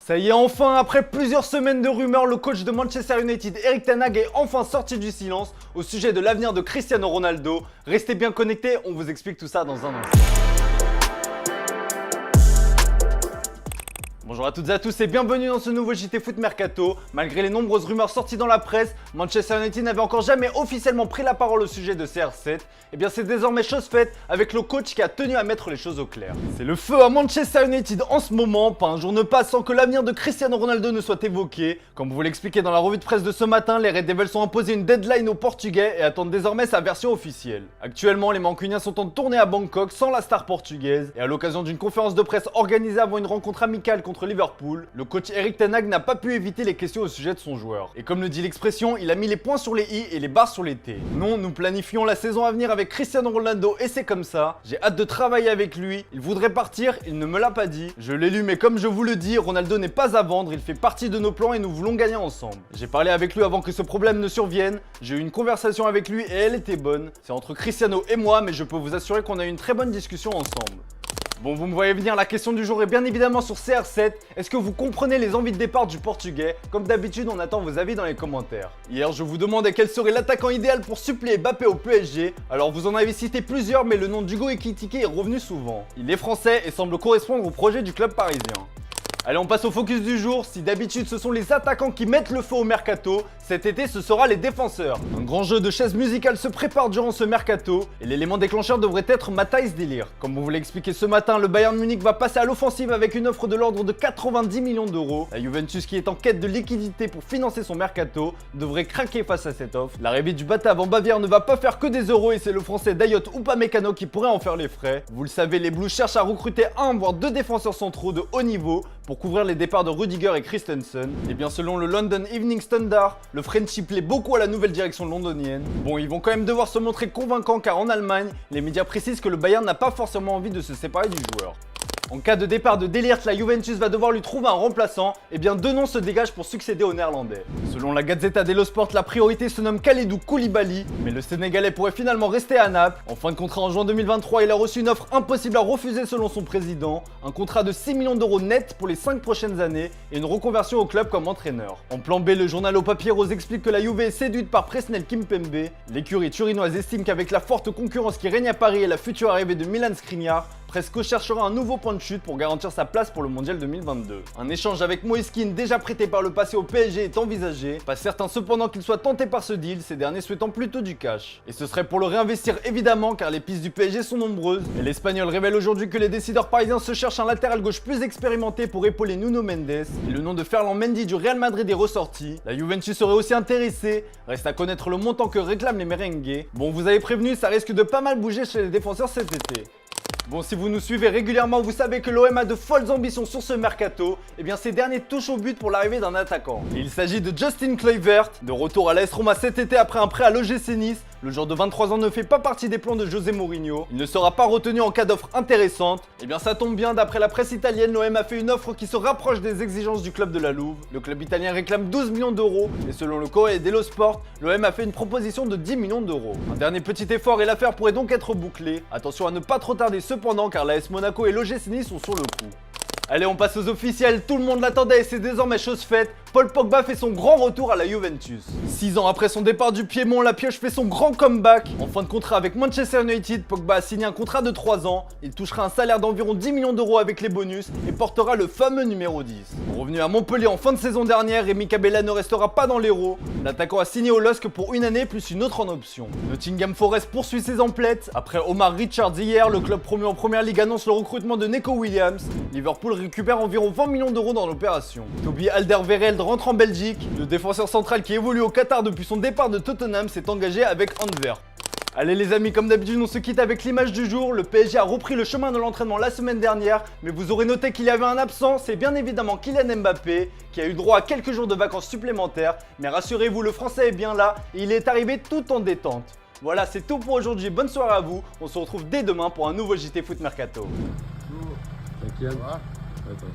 Ça y est, enfin, après plusieurs semaines de rumeurs, le coach de Manchester United, Erik ten Hag, est enfin sorti du silence au sujet de l'avenir de Cristiano Ronaldo. Restez bien connectés, on vous explique tout ça dans un instant. Bonjour à toutes et à tous et bienvenue dans ce nouveau JT Foot Mercato. Malgré les nombreuses rumeurs sorties dans la presse, Manchester United n'avait encore jamais officiellement pris la parole au sujet de CR7. Et bien c'est désormais chose faite avec le coach qui a tenu à mettre les choses au clair. C'est le feu à Manchester United en ce moment, pas un jour ne passe sans que l'avenir de Cristiano Ronaldo ne soit évoqué. Comme vous l'expliquez dans la revue de presse de ce matin, les Red Devils ont imposé une deadline aux Portugais et attendent désormais sa version officielle. Actuellement, les Mancuniens sont en tournée à Bangkok sans la star portugaise et à l'occasion d'une conférence de presse organisée avant une rencontre amicale contre Liverpool, le coach Erik ten Hag n'a pas pu éviter les questions au sujet de son joueur. Et comme le dit l'expression, il a mis les points sur les i et les barres sur les t. Non, nous planifions la saison à venir avec Cristiano Ronaldo et c'est comme ça. J'ai hâte de travailler avec lui. Il voudrait partir, il ne me l'a pas dit. Je l'ai lu, mais comme je vous le dis, Ronaldo n'est pas à vendre, il fait partie de nos plans et nous voulons gagner ensemble. J'ai parlé avec lui avant que ce problème ne survienne. J'ai eu une conversation avec lui et elle était bonne. C'est entre Cristiano et moi, mais je peux vous assurer qu'on a eu une très bonne discussion ensemble. Bon, vous me voyez venir, la question du jour est bien évidemment sur CR7. Est-ce que vous comprenez les envies de départ du Portugais? Comme d'habitude, on attend vos avis dans les commentaires. Hier, je vous demandais quel serait l'attaquant idéal pour suppléer Mbappé au PSG. Alors, vous en avez cité plusieurs, mais le nom d'Hugo Ekitike est revenu souvent. Il est français et semble correspondre au projet du club parisien. Allez, on passe au focus du jour. Si d'habitude ce sont les attaquants qui mettent le feu au mercato, cet été ce sera les défenseurs. Un grand jeu de chaises musicales se prépare durant ce mercato et l'élément déclencheur devrait être Matthijs de Ligt. Comme on vous l'a expliqué ce matin, le Bayern Munich va passer à l'offensive avec une offre de l'ordre de 90 millions d'euros. La Juventus, qui est en quête de liquidité pour financer son mercato, devrait craquer face à cette offre. L'arrivée du Batave en Bavière ne va pas faire que des euros et c'est le français Dayot Upamecano qui pourrait en faire les frais. Vous le savez, les Blues cherchent à recruter un voire deux défenseurs centraux de haut niveau pour couvrir les départs de Rudiger et Christensen. Et bien selon le London Evening Standard, le Frenchie plaît beaucoup à la nouvelle direction londonienne. Bon, ils vont quand même devoir se montrer convaincants car en Allemagne, les médias précisent que le Bayern n'a pas forcément envie de se séparer du joueur. En cas de départ de De Ligt, la Juventus va devoir lui trouver un remplaçant, et bien deux noms se dégagent pour succéder au néerlandais. Selon la Gazzetta dello Sport, la priorité se nomme Kalidou Koulibaly, mais le Sénégalais pourrait finalement rester à Naples. En fin de contrat en juin 2023, il a reçu une offre impossible à refuser selon son président, un contrat de 6 millions d'euros net pour les 5 prochaines années et une reconversion au club comme entraîneur. En plan B, le journal au papier rose explique que la Juve est séduite par Presnel Kimpembe. L'écurie turinoise estime qu'avec la forte concurrence qui règne à Paris et la future arrivée de Milan Skriniar, Presco cherchera un nouveau point de chute pour garantir sa place pour le mondial 2022. Un échange avec Moise Kean, déjà prêté par le passé au PSG, est envisagé. Pas certain cependant qu'il soit tenté par ce deal, ces derniers souhaitant plutôt du cash. Et ce serait pour le réinvestir évidemment car les pistes du PSG sont nombreuses. Et l'Espagnol révèle aujourd'hui que les décideurs parisiens se cherchent un latéral gauche plus expérimenté pour épauler Nuno Mendes. Et le nom de Ferland Mendy du Real Madrid est ressorti. La Juventus serait aussi intéressée. Reste à connaître le montant que réclament les merengues. Bon, vous avez prévenu, ça risque de pas mal bouger chez les défenseurs cet été. Bon, si vous nous suivez régulièrement, vous savez que l'OM a de folles ambitions sur ce mercato. Et bien ces derniers touchent au but pour l'arrivée d'un attaquant. Et il s'agit de Justin Kluivert, de retour à l'AS Roma cet été après un prêt à l'OGC Nice. Le joueur de 23 ans ne fait pas partie des plans de José Mourinho. Il ne sera pas retenu en cas d'offre intéressante. Et bien ça tombe bien, d'après la presse italienne, l'OM a fait une offre qui se rapproche des exigences du club de la Louve. Le club italien réclame 12 millions d'euros. Et selon le Corriere dello Sport, l'OM a fait une proposition de 10 millions d'euros. Un dernier petit effort et l'affaire pourrait donc être bouclée. Attention à ne pas trop tarder cependant car l'AS Monaco et l'OGC Nice sont sur le coup. Allez, on passe aux officiels, tout le monde l'attendait et c'est désormais chose faite. Paul Pogba fait son grand retour à la Juventus. 6 ans après son départ du Piémont, la Pioche fait son grand comeback. En fin de contrat avec Manchester United, Pogba a signé un contrat de 3 ans. Il touchera un salaire d'environ 10 millions d'euros avec les bonus et portera le fameux numéro 10. Revenu à Montpellier en fin de saison dernière, Rémi Cabella ne restera pas dans l'Hérault. L'attaquant a signé au LOSC pour une année plus une autre en option. Nottingham Forest poursuit ses emplettes. Après Omar Richards hier, le club promu en première ligue annonce le recrutement de Neco Williams. Liverpool récupère environ 20 millions d'euros dans l'opération. Toby Alderweireld rentre en Belgique. Le défenseur central qui évolue au Qatar depuis son départ de Tottenham s'est engagé avec Antwerp. Allez les amis, comme d'habitude on se quitte avec l'image du jour. Le PSG a repris le chemin de l'entraînement la semaine dernière, mais vous aurez noté qu'il y avait un absent, c'est bien évidemment Kylian Mbappé, qui a eu droit à quelques jours de vacances supplémentaires. Mais rassurez-vous, le français est bien là et il est arrivé tout en détente. Voilà, c'est tout pour aujourd'hui, bonne soirée à vous. On se retrouve dès demain pour un nouveau JT Foot Mercato. Bonjour. T'inquiète. Ça va? Ouais, toi.